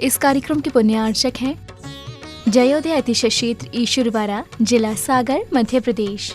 इस कार्यक्रम के पुण्यार्चक हैं जयोदय अतिशय क्षेत्र ईश्वरवाड़ा, जिला सागर, मध्य प्रदेश।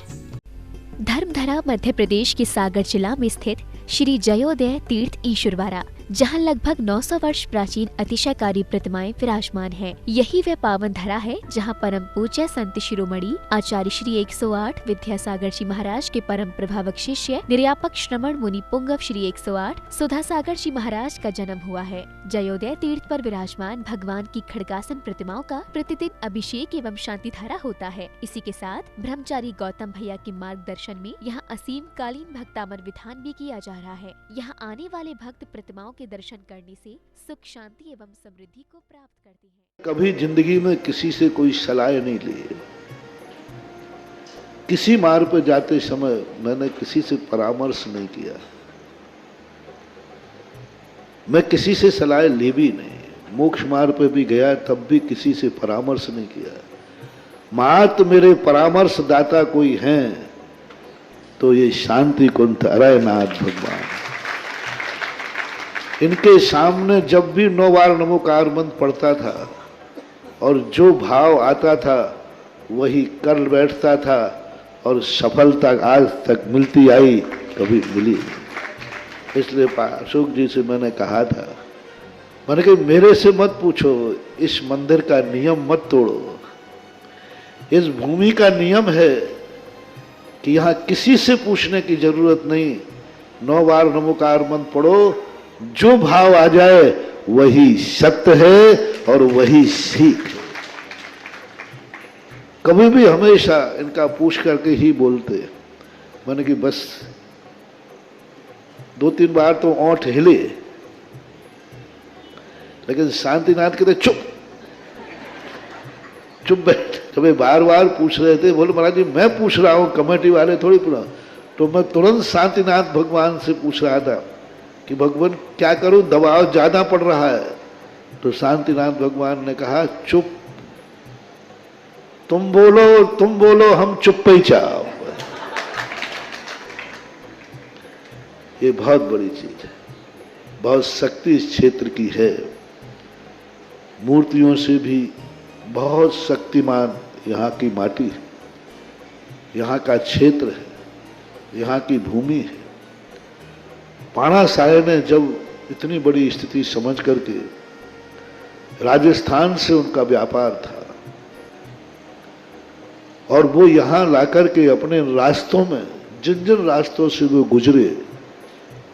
धर्मधरा मध्य प्रदेश के सागर जिला में स्थित श्री जयोदय तीर्थ ईश्वरवाड़ा, जहां लगभग 900 वर्ष प्राचीन अतिशयकारी प्रतिमाएं विराजमान हैं। यही वह पावन धरा है जहां परम पूज्य संत शिरोमणि आचार्य श्री 108 विद्यासागर जी महाराज के परम प्रभावक शिष्य निर्यापक श्रमण मुनि पुंगव श्री 108 सुधा सागर जी महाराज का जन्म हुआ है। जयोदय तीर्थ पर विराजमान भगवान की खड़गासन प्रतिमाओं का प्रतिदिन अभिषेक एवं शांति धारा होता है। इसी के साथ ब्रह्मचारी गौतम भैया के मार्गदर्शन में यहाँ असीम कालीन भक्तामर विधान भी किया जा रहा है। यहाँ आने वाले भक्त प्रतिमाओं के दर्शन करने से सुख, शांति एवं समृद्धि को प्राप्त करते हैं। कभी जिंदगी में किसी से कोई सलाह नहीं ली। किसी मार्ग पर जाते समय मैंने किसी से परामर्श नहीं किया। मैं किसी से सलाह ली भी नहीं। मोक्ष मार्ग पर भी गया तब भी किसी से परामर्श नहीं किया। मात्र मेरे परामर्श दाता कोई हैं तो ये शांति कुंठ अरयनाथ भगवान। इनके सामने जब भी 9 बार नमोकार मंत्र पढ़ता था और जो भाव आता था वही कर बैठता था और सफलता आज तक मिलती आई, कभी मिली नहीं। इसलिए अशोक जी से मैंने कहा था, मैंने कहा मेरे से मत पूछो, इस मंदिर का नियम मत तोड़ो। इस भूमि का नियम है कि यहाँ किसी से पूछने की जरूरत नहीं। 9 बार नमोकार मंत्र पढ़ो, जो भाव आ जाए वही सत्य है और वही सीख है। कभी भी हमेशा इनका पूछ करके ही बोलते। मैंने कि बस 2-3 बार तो ओंठ हिले, लेकिन शांतिनाथ कहते चुप चुप बैठ। कभी बार बार पूछ रहे थे, बोले महाराज जी मैं पूछ रहा हूं, कमेटी वाले थोड़ी पूछा। तो मैं तुरंत शांतिनाथ भगवान से पूछ रहा था कि भगवान क्या करूं, दबाव ज्यादा पड़ रहा है। तो शांतिनाथ भगवान ने कहा चुप, तुम बोलो हम चुप ही चाहो। ये बहुत बड़ी चीज है, बहुत शक्ति इस क्षेत्र की है। मूर्तियों से भी बहुत शक्तिमान यहाँ की माटी है, यहाँ का क्षेत्र है, यहाँ की भूमि है। पाणा साहे ने जब इतनी बड़ी स्थिति समझ करके, राजस्थान से उनका व्यापार था और वो यहाँ लाकर के अपने रास्तों में जिन जिन रास्तों से वो गुजरे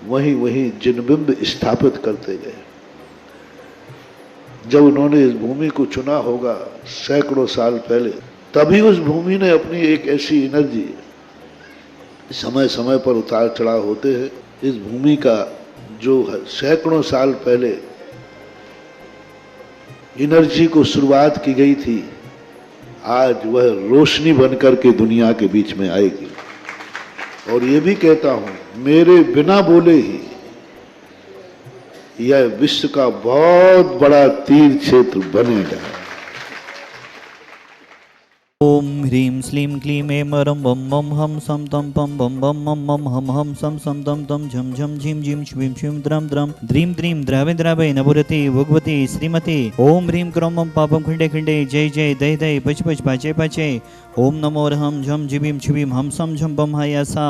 वहीं वहीं जिनबिंब स्थापित करते गए। जब उन्होंने इस भूमि को चुना होगा सैकड़ों साल पहले, तभी उस भूमि ने अपनी एक ऐसी एनर्जी, समय समय पर उतार चढ़ाव होते हैं, इस भूमि का जो सैकड़ों साल पहले एनर्जी को शुरुआत की गई थी, आज वह रोशनी बनकर के दुनिया के बीच में आएगी। और ये भी कहता हूं, मेरे बिना बोले ही यह विश्व का बहुत बड़ा तीर्थ क्षेत्र बनेगा। ओम ह्रीं श्लीं क्लीं ऐं रं बम बम हम सम तम पम बम बम मम मम हम सम सम तम तम झम झम झीम झीम श्वीं श्वीं द्रम द्रम द्रीं द्रीं द्रावे द्रावे नभुरति भगवती श्रीमती। ओम ह्रीं क्रोम मम पापम खंडे खंडे जय जय दय दय पच पच पाचे पाचे। ओम नमो रहम झम झिबीम छिबीम हम सम झम बम हायासा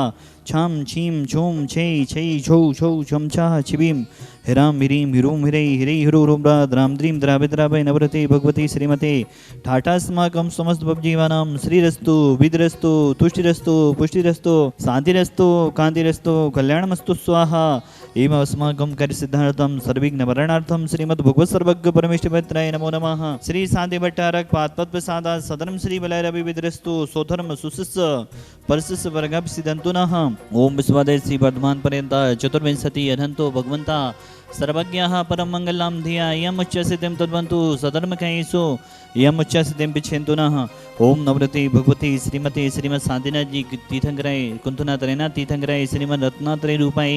छम छीम छूम छई छई छौ छौ छम छा छिबीम हिराम हिरीम हिरूम हिरै हिरै हिरो रोब्रा द्राम द्रीम द्रावे द्रावे नवरते भगवती श्रीमते। ठाटास्माकं समस्त भवजीवानां श्रीरस्तु विद्रस्तु तुष्टिरस्तु पुष्टिरस्तु शांतिरस्तु कांतिरस्तु कल्याणमस्तु स्वाहा। एवं अस्माकं कार्य सिद्धार्थम सर्विघ्न वरणार्थम श्रीमद् भगवत सर्वज्ञ परमेष्ठिपत्राय नमो नमः। श्री शांति भट्टारक पादपद प्रसादा सदरम श्री बलैरवि विद्रस्तु सोधर्म सुशिष्य परशिष्य वर्गभ सिद्धंतु नः। ओम विश्वादय श्री वर्धमान पर्यंत चतुर्विंशति अनंतो भगवंता सर्वज्ञः परम मंगलम धिया यम उच्चसिद्धिं तद्वन्तु सधर्मकैषु यम उच्चसिद्धिं पिच्छन्तु नः। ओम नवरति भगवती श्रीमती श्रीमद शांतिनाथ जी तीर्थंकराय कुंतुनाथ रैनाथ तीर्थंकराय श्रीमद रत्नात्रय रूपाय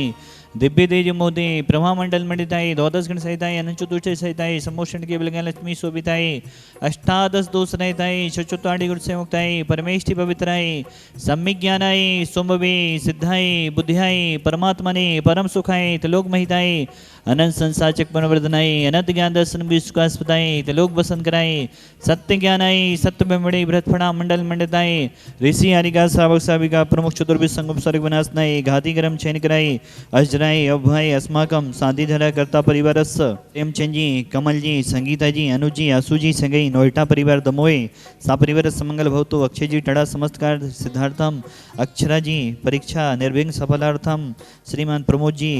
दिव्य तेज मोदे प्रभामंडल मंडिताये द्वादश गण सहिताये अनंत चतुष्टय सहिताये सम्मोषण के बलगन लक्ष्मी शोभिताये अष्टादश दोष रहिताये चतुर्ताड़ी गुण से मुक्ताये परमेष्टि पवित्राये सम्यक ज्ञानाये सोमवे सिद्धाये बुद्धियाये परमात्मने परम सुखाये त्रिलोक महिताये अनंत संसाचक मनवर्धनाये अनंत ज्ञान दर्शन विश्वासपदाये त्रिलोक वसन कराये सत्य ज्ञानाये सत्य ब्रह्मणे बृहत्फणा मंडल मंडिताये ऋषि आरिका सावक साविका प्रमुख चतुर्भिद संगम स्वर्ग विनाशनाये घाती गरम चयन कराये अजराय अभय अस्माकम शांतिधरा कर्ता परिवारस्स प्रेमचंद जी कमल जी संगीता जी अनुज जी आसू जी संगई नोएटा परिवार दमोए सा परिवार समंगल भवतु अक्षय जी टड़ा समस्तकार सिद्धार्थम अक्षरा जी परीक्षा निर्विघ्न सफलार्थम श्रीमान प्रमोद जी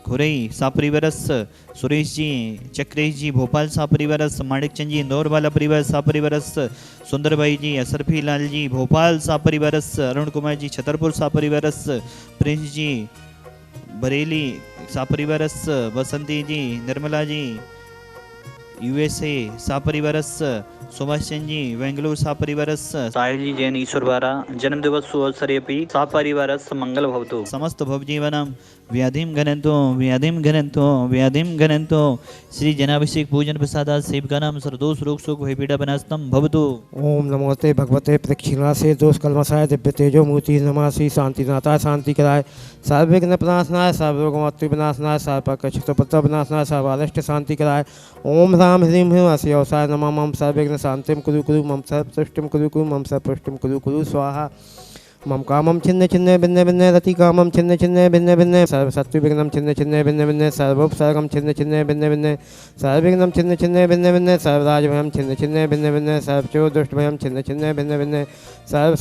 खुरई सा परिवारस सुरेश जी चक्रेश जी भोपाल सा परिवारस माणिकचंद जी इंदौर वाला परिवार सा परिवारस सुंदर भाई जी असरफी लाल जी भोपाल सा परिवारस अरुण कुमार जी छतरपुर सा परिवारस प्रिंस जी बरेली सा परिवारस बसंती जी निर्मला जी यूएसए सा परिवारस सुभाष चंद जी बेंगलुरु सा परिवारस साहिल जी जैन ईश्वरवारा जन्म दिवस सुअवसरेपि सा परिवारस मंगल भवतु समस्त भवजीवनम व्याधिम घनंतो श्री जनाभिषेक पूजन प्रसादात सेवकानां सर्वदोष रोग शोक भयपीड़ा विनाशनम भवतु। ओम नमोते भगवते प्रदक्षिणासे दोष कलमसाय दिव्य तेजो मूर्ति नमासि शांतिनाथाय शांति कराय सर्वविघ्न विनाशनाय सर्वरोगमत्तु विनाशनाय सर्वकष्टोपत्र विनाशनाय सर्वारिष्ट शांति कराय ओम राम ह्रीं ह्रीं अस्य नमः मम सर्वविघ्न शांतिम कुरु कुरु मम सर्वपुष्टिम कुरु कुरु मम सर्वपुष्टिम कुरु कुरु स्वाहा मम कामम छिन्न छिन्न भिन्न भिन्न रति कामम छिन्न छिन्न भिन्न भिन्न सर्व शत्रु विघ्नम छिन्न छिन्न भिन्न भिन्न सर्वोपसर्गम छिन्न छिन्न भिन्न भिन्न सर्वविघ्नम छिन्न छिन्न भिन्न भिन्न सर्वराज भयम छिन्न छिन्न भिन्न भिन्न सर्वचो दुष्ट भयम छिन्न छिन्न भिन्न भिन्न सर्व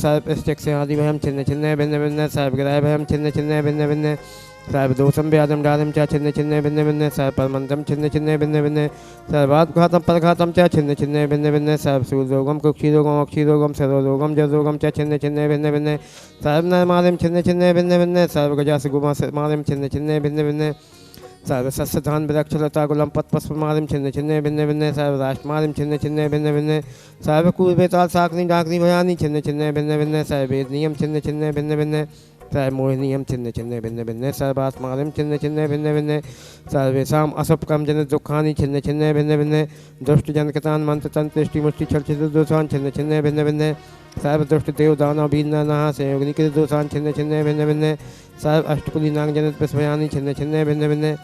आदि भयम छिन्न छिन्न भिन्न भिन्न सर्वग्रह भयम छिन्न छिन्न भिन्न भिन्न सर्वदोषम व्याधम डाधम च छिन्न छिन्न भिन्न भिन्न सर्वपरमंतम छिन्न छिन्न भिन्न भिन्न सर्वात्घातम परघातम च छिन्न छिन्न भिन्न भिन्न सर्वसूरोगम कुक्षिरोगम अक्षिरोगम सर्वरोगम जरोगम च छिन्न छिन्न भिन्न भिन्न सर्वनरमालिम छिन्न छिन्न भिन्न भिन्न सर्वगजासुगुमालिम छिन्न छिन्न भिन्न भिन्न सर्वसस्यधान वृक्षलता गुलम पत्पस्पमालिम छिन्न छिन्न भिन्न भिन्न सर्वराष्ट्रमालिम छिन्न छिन्न भिन्न भिन्न सर्वकूर्वेताल साकनी डाकनी भयानी छिन्न छिन्न भिन्न भिन्न सर्वेदनियम छिन्न छिन्न भिन्न भिन्न सर्वमोहिनीयम छिन्न छिन्न भिन्न भिन्न सर्वात्मालिम छिन्न छिन्न भिन्न भिन्न सर्वेषाम असुभकम जन दुखानि छिन्न छिन्न भिन्न भिन्न दुष्ट जनकतान मंत्र तंत्र दृष्टि मुष्टि छल छिद्र दोषान छिन्न छिन्न भिन्न भिन्न सर्व दुष्ट देव दानव बीन नहा संयोगनिकृत दोषान छिन्न छिन्न भिन्न भिन्न सर्व अष्टकुली नाग जनित विस्मयानि छिन्न छिन्न भिन्न भिन्न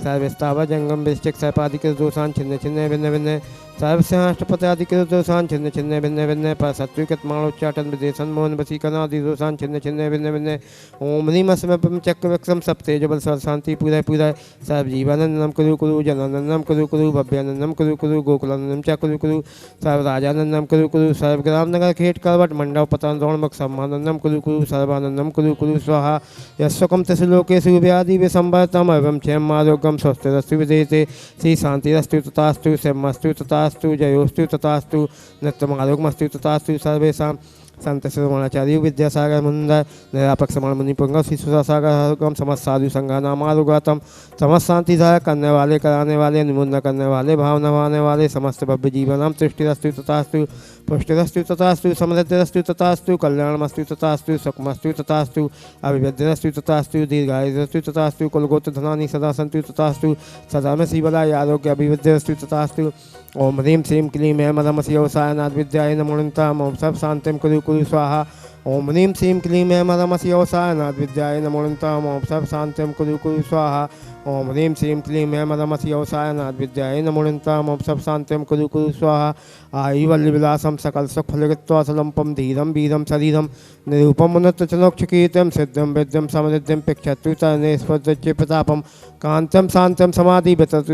सर्वस्ताव जंगम वृश्चिक सर्पाधिकृत दोषान छिन्न छिन्न भिन्न भिन्न सर्वस्याष्टपदाधिकृत दोषान छिन्न छिन्न भिन्न भिन्न पर शत्रुकृत माणोच्चाटन विदेशन मोहन वसीकरणादि दोषान छिन्न छिन्न भिन्न भिन्न ओम ह्रीं अस्मभ्यम चक्रवक्षम सप्तेज बल शांति पूरा पूरा सर्व जीवानंदनम कुरु कुरु जनानंदनम कुरु कुरु भव्यानंदनम कुरु कुरु गोकुलानंदम च कुरु कुरु सर्व राजानंदनम कुरु कुरु सर्व ग्राम नगर खेट करवट मंडप पतन द्रोणमुख सम्मानंदम कुरु कुरु सर्वानंदम कुरु कुरु स्वाहा यस्वकम तस्लोकेषु व्याधि विसंवर्तम एवं क्षेम आरोग्यम स्वस्थरस्तु विदेशे श्री शांतिरस्तु तथास्तु सेमस्तु तथास्तु जयोस्तु तथास्तु नित्यमारोग्यमस्तु तथास्तु सर्वेषां संत श्रवणाचार्य विद्यासागर मुंदर निरापक समण मुनिपुंग शिशुसागर समस्त साधु संघा नामारुगातम समस्त शांति करने वाले कराने वाले निमुन्न करने वाले भाव नवाने वाले समस्त भव्य जीवनम तुष्टिरस्तु तथास्तु पुष्टिरस्तु तथास्तु समृद्धिरस्तु तथास्तु कल्याणमस्तु तथास्तु सुखमस्तु तथास्तु अभिवृद्धिरस्तु तथास्तु दीर्घायुरस्तु तथास्तु कुलगोत्र धनानि सदा सन्तु तथास्तु सदा में शिवलाय आरोग्य अभिवृद्धिरस्तु तथास्तु ओम ह्रीं श्रीं क्लीं ऐं मदमसि व्यवसायनाथ विद्याय नमोऽनन्ताम् ओम सब शांतिं कुरु कुरु स्वाहा ओम ह्रीं श्रीं क्लीं ऐं मदमसि व्यवसायनाथ विद्याय नमोऽनन्ताम् ओम सब शांतिं कुरु कुरु स्वाहा ओम ह्रीं श्रीं क्लीं ऐं मदमसि व्यवसायनाथ विद्याय नमोऽनन्ताम् ओम सब शांतिं कुरु कुरु स्वाहा आयुवल्लविलासं सकल सुखफलगित्वासलम्पं धीरं वीरं शरीरं निरूपम् उन्नतचनोक्षकीर्तिं सिद्धं विद्यं समृद्धिं पिक्षतु तरणे स्पर्धच्य प्रतापं कान्तं शान्तं समाधिविततु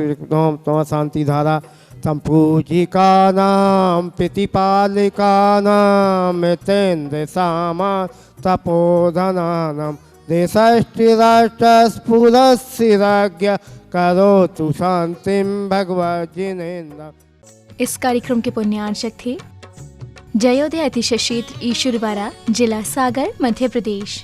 शान्तिधारा संपूजिकानां प्रतिपालिकानां मितेन्द्रसामा तपोधनानां देशस्थिराष्ट्रस्फुरस्थिराज्ञ करोतु शांतिं भगवज्जिनेन्द्र। इस कार्यक्रम के पुण्यार्चक थे जयोदय अतिशय क्षेत्र ईश्वरवारा, जिला सागर, मध्य प्रदेश।